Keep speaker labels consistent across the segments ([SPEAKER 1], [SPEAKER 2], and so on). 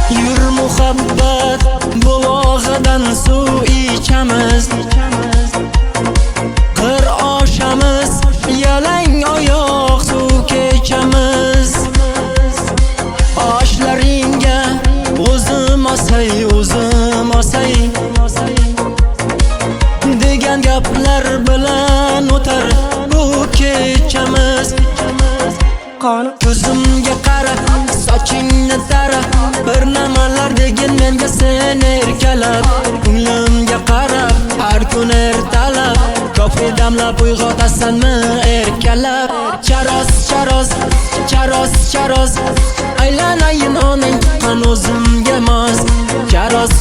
[SPEAKER 1] Yur muhabbat bulog'idan suv ichamiz, qir oshamiz, yalang oyoq suv kechamiz. Oshlaringga o'zim osay degan gaplar bilan o'tar bu kechamiz. Ko'zimga qara, sochingni tara, bir nimalar degin menga sen erkalab. Ko'nglimga qarab, har kun ertalab, kofe damlab uyg'otasanmi erkalab. Charos, aylanayin onang tuqqan o'zimga mos. Charos,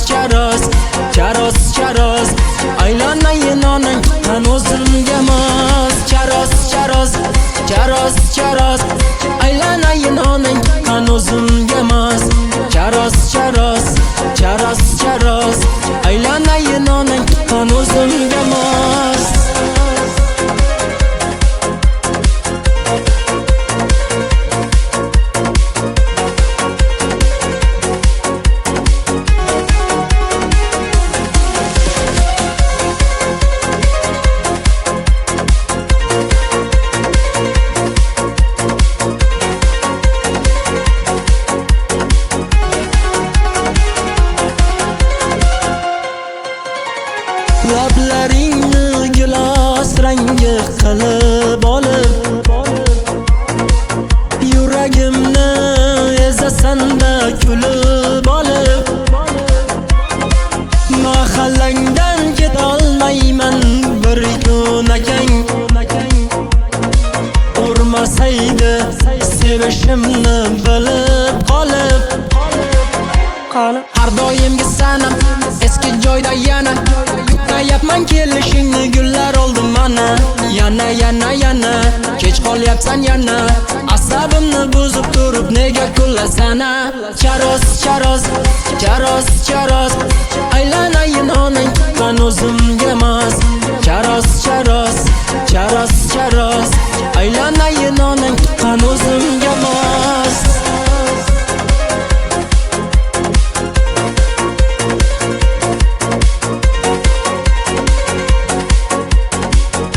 [SPEAKER 1] aylanayin onang tuqqan o'zimga mos. Charos, aylanayin onang tuqqan o'zimga mos. Charos, aylanayin onang tuqqan o'zimga mos. Lablaringni gilos rangi qilib olib, yuragimni ezasanda kulib olib. Mahallangdan ketolmayman bir kun akang, urmasaydi sevishimni bilib qolib. Har doimgi sanam eski joyda yana, kutayapman kelishingni, gullar oldim mana. Yana kech qolyapsan yana, asabimni buzib turib nega kullasana. Charos, aylanayin onang tuqqan o'zimga mos. Charos, aylanayin